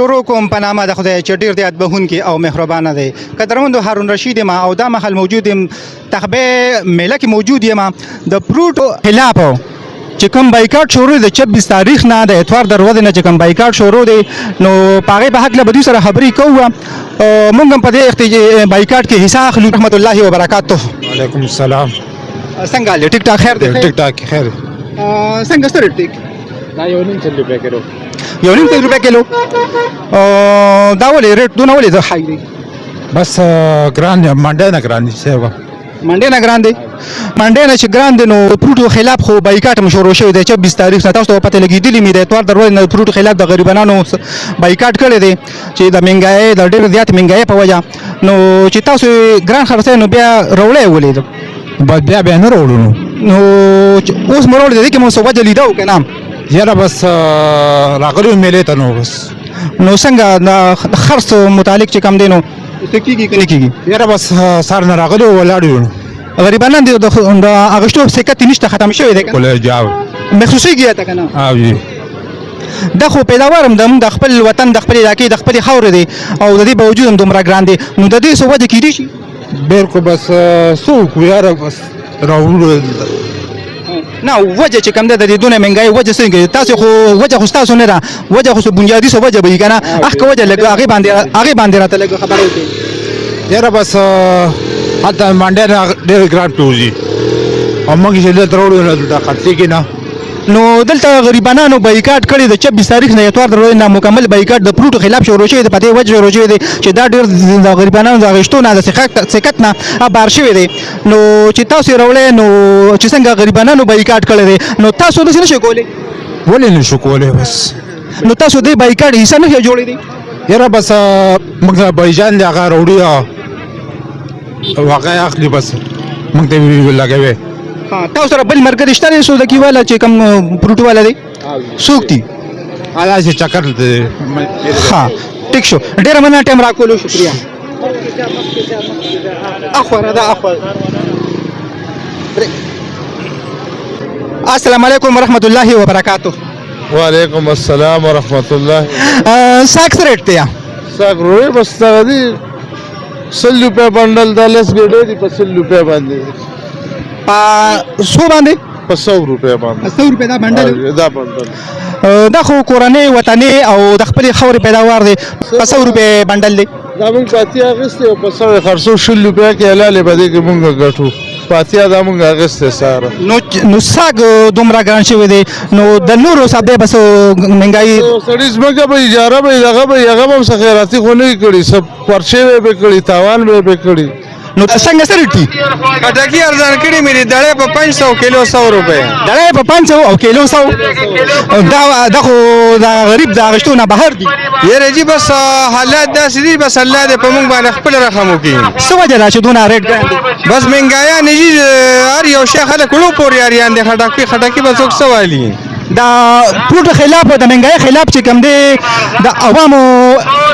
شروع کوم په نامه د خدای چې ډېر زیات بخښونکی او مهربانه دی. قدرمند هارون رشید یم او دا مهال موجود یم تخبه میله کې موجود یم د پروټو خلاف چې کوم بایکاټ شروع دی 26 تاریخ نه د اتوار د ورځې نه چې کوم بایکاټ شروع دی نو په هغې په هکله به دوی سره خبرې کوو. مونږ هم په دې بایکاټ کې حصه اخلو. رحمت الله وبرکاته. وعلیکم السلام. څنګه حال دی؟ ټیک ټاک خیر دی؟ ټیک ټاک خیر. څنګه ستر ټیک دا 1.5 روپیا کیلو. 1.5 روپیا کیلو. دا ولې ریټ دونه ولې د هاي دی؟ بس ګران دی منډه نه ګران دي سیوا. منډه نه ګران دی. منډه نه چې ګران دی نو پروټو خلاف خو بایکاټ هم شروع شوی دی 26 تاریخ نه. تاسو ته پته لګېدلې مې د اتوار د ورځې نه پروټو خلاف د غریبانو بایکاټ کړی دی چې د مهنګایۍ د ډېر زیات مهنګایۍ په وجه نو چې تاسو ګران خرڅوئ نو بیا روړی ولید بیا نه وروړو نو اوس مې وروړی دی کې مو څه وجه لیده و که نه؟ یاره بس راغلی میلې ته نو بس نو څنګه د خرڅ متعلق چې کم دی نو څه کېږي که نه کېږي؟ یاره بس سار نه راغلی ولاړ یو غریبانان دي د اغشتو سکت نشته ختم شوی دی کله جواب محسوسیږي ته که نه؟ او دا خو پیداوار هم د خپل وطن د خپل علاقې د خپلې خاورې دی او د دې باوجود هم دومره ګران دی نو د دې څه وجه کېدی شي؟ بالکل بس څه وکړو یاره بس راوړو نه وجه چې کوم ده د دې دونه مهنګایي وجه څنګه تاسو خو وجه خو ستاسو نه ده وجه خو بنیادي څه وجه به وي که نه؟ که وجه لږ هغې باندې راته لږ خبره وکړئ. یاره بس هلته منډه نه ډېر ګران پیوځي او موږ چې دلته راوړو نه دلته خرڅېږي نه نو دلته غریبانو بایکاټ کړی د 26 تاریخ نه اتوار د ورځې نه مکمل بایکاټ د پروټو خلاف شروع شوی دی. په دې وجه شروع شوی دی چې دا ډېر د غریبانو د اخیستو نه د سکت نه بار شوی دی نو چې تاسو یې راوړی نو چې څنګه غریبانو بایکاټ کړی دی نو تاسو داسې نشئ کولی؟ ولې نه شو کولی بس نو تاسو دې بایکاټ حصه نه شئ جوړېدی؟ یاره بس موږ ته بایجان دی هغه راوړي واقع اخلي بس موږ ته لګوي. تاسو سره بل ملګری شته دی سوداګي والا چې کوم پروټو والا دی؟ څوک دي؟ هغه چې چکر دی. ها ټیک شو ډېره مننه ټایم راکولو شکریه. اخوره دا اخوره. السلام علیکم ورحمت الله وبرکاته. وعلیکم السلام ورحمت الله. ساګ څه ریټ دی؟ ساګ روی بس دا دی 100 روپیا بنډل دا لس ګډې دي په 100 روپیا باندې. څو باندې؟ په 100 روپیا باندې. 100 روپیا دا بنډل؟ دا بنډل دا خو کورنۍ وطني او د خپلې خاورې پیداوار دی. په 100 روپیا بنډل دی. دا موږ پاتې اخیستې او په 100 خرڅو 100 روپیا کې حلالې به دی کې موږ ګټو پاتې دا موږ اخیستې ساره. نو ساګ دومره ګران شوی دی نو د نورو حساب دی بس مهنګایي سړي ځمکه به اجاره به هغه به هم څه خیراتي خو نه کړي سب پرچې به کړي تاوان به کړي. نو څنګه سره ټي خټکی ارزان کړي مې دړې په 500 کیلو 100 روپیا. دړې په 500 او کیلو 100 دا خو دا غریب دا غشتونه بهر دي. یاره جی بس حالات داسې دي بس الله دې په موږ باندې خپل رحم وکړي. څه وجه ده چې دونه ریټ ګران دی؟ بس مهنګایان یې هر یو شی خلک وړو پورې یاریان دي. خټکی به څوک څه والي؟ دا پروټو خلاف د مهنګایۍ خلاف چې کوم دی د عوامو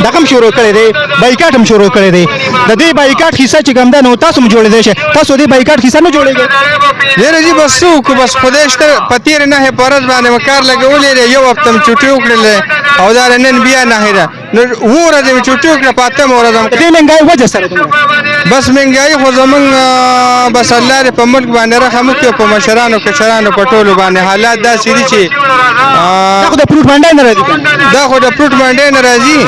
دغه هم شروع کړی دی بایکاټ هم شروع کړی دی. د دې بایکاټ حصه چې کوم ده نو تاسو هم جوړېدی شئ. تاسو دې بایکاټ حصه نه جوړېږئ؟ یاره جی بس څه وکړو بس خدای شته په تېرې نهې په ورځ باندې مې کار لګولی دی. یو هفته مې چوټي وکړلې او دا نن بیا نهې ده نو 7 ورځې مې چوټي وکړه په 8مه ورځ هم د دې مهنګایۍ وجه سره دومره بس مهنګایي خو زمونږ بس الله دې په ملک باندې رحم وکړي په مشرانو کشرانو په ټولو باندې حالات داسې دي چې دا خو د فروټ منډی نه راځي. دا خو د فروټ منډی نه راځي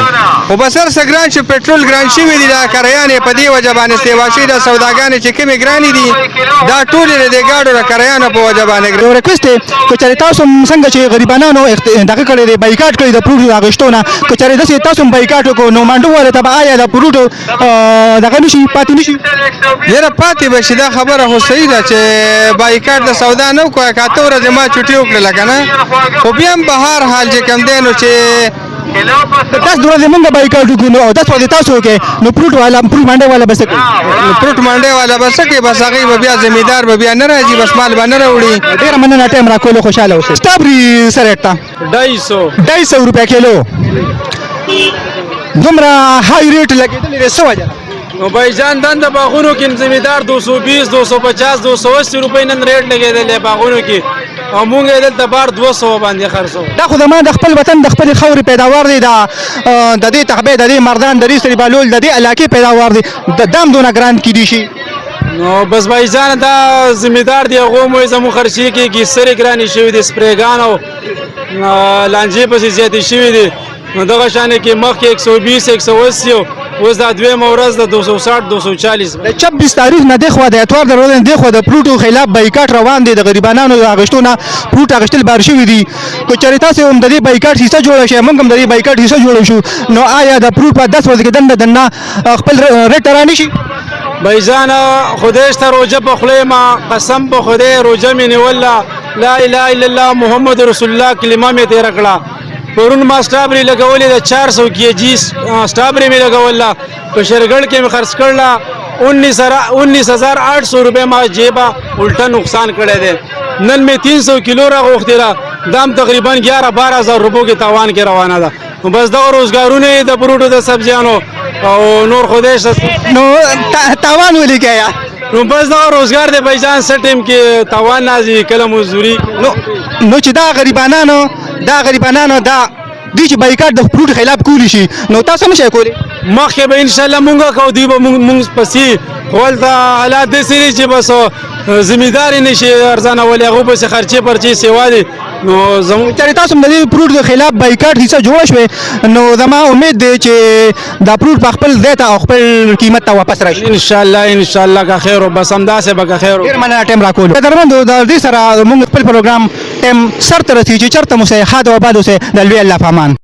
خو بس هر څه ګران شي. پټرول ګران شوي دي دا کریانې په دې وجه باندې سیوا شوي دا سوداګانې چې کومې ګرانې دي دا ټولې د دې ګاډو د کریانو په وجه باندې یو ریکویسټ دی که چېرې تاسو هم څنګه چې غریبانو دغه کړی دی بایکاټ کړی د فروټو د اخیستو نه که چېرې داسې تاسو هم بایکاټ وکړو نو منډو والو ته به آیا د فروټو دغه نه شي پاتې نه شي؟ یاره پاتې به شي دا خبره خو صحیح ده چې بایکاټ د سودا نه وکړو که 8 ورځې ما چوټي وکړله که نه خو بیا هم به هر حال چې کوم دی نو چې 10 ورځې مونږ بایکاټ وکړو نو 10 ورځې تاسو وکړئ نو فروټ منډی والا به څه کوي؟ فروټ منډی والا به څه کوي؟ بس هغې به بیا زمیندار به بیا نه راځي بس مال به نه راوړي. ډېره مننه ټایم راکولو خوشحاله اوسئ. سټابري څه ریټ ته؟ 250 روپیا کیلو. دومره هاي ریټ لګېدلې دی څه وجه ده؟ نو بایجان دن د باغونو کې زمیندار 220 250 280 روپۍ نن ریټ لګېدلی باغونو کې او مونږ یې دلته بار 200 باندې خرڅو. دا خو زما د خپل وطن د خپل خاورې پیداوار دی، د دې تخبې د دې مردان د دې سری بالول د دې علاقې پیداوار دی، د دام دونه ګران کیدی شي. نو بس بایجان دا ذمہدار دی هغه مو زمو خرچي کې سری ګرانی شوی دي، سپریګان او لانجې پسې زیاتې شوی دي. نو دغه شان کې مخکې 120 180 اوس دا دویم ورځ د 260 240. د 26 تاریخ نه د خو د اتوار د ورځې د خو د پروټو خلاف بایکاټ روان دی، د غریبانو د اغشتونه پروټ اغشتل بار شوی دي. کو چریتا سه هم د دې بایکاټ حصہ جوړ شي، موږ هم د دې بایکاټ حصہ جوړ شو. نو آیا د پروټ په 10 ورځې کې دنه خپل ریټ رانی شي؟ بایجان خدای ستر روزه په خله ما قسم په خدای روزه مې نیولا، لا اله الا الله محمد رسول الله کلمه مې تیر کړه. پرون ما سټابری لګولې د 400 کېجی سټابری مې لګوله، په شرګړ کې مې خرڅ کړله 19800 روپے ما جیبا الټا نقصان کړی دی. نن مې 300 کیلو راغوښتله، دام تقریبا 11-12000 روپو کې تاوان کې روانه ده. بس دا روزګارونه د پروټو د سبزیانو او نور خدای نو تاوان ولې کیا؟ نو بس دا روزګار دی بایجان سټیم کې تاوان نازي کله مزدوري. نو چې دا غریبانانو دا دوی چې بایکاټ د پروټ خلاف کولی شي، نو تاسو نشئ کولی؟ مخکې به ان شاء الله مونږه کو دی به مونږ پسې ولدا حالات د سری چې بس ذمہدار نشي ارزانه ولې هغه په خرچه پرچی سیوا دي. نو زموږ چې تاسو د پروټ د خلاف بایکاټ حصہ جوړ شوی، نو زما امید دی چې دا پروټ په خپل ځای ته او خپل قیمت ته واپس راشي ان شاء الله کا خیر او بس همداسې به کا خیر. ډیر مننه ټیم راکول. درمندو د دې سره موږ خپل پروګرام ټیم سر ته رسیږي، چرته مو سه حد او آباد اوسه د لوی الله په امان.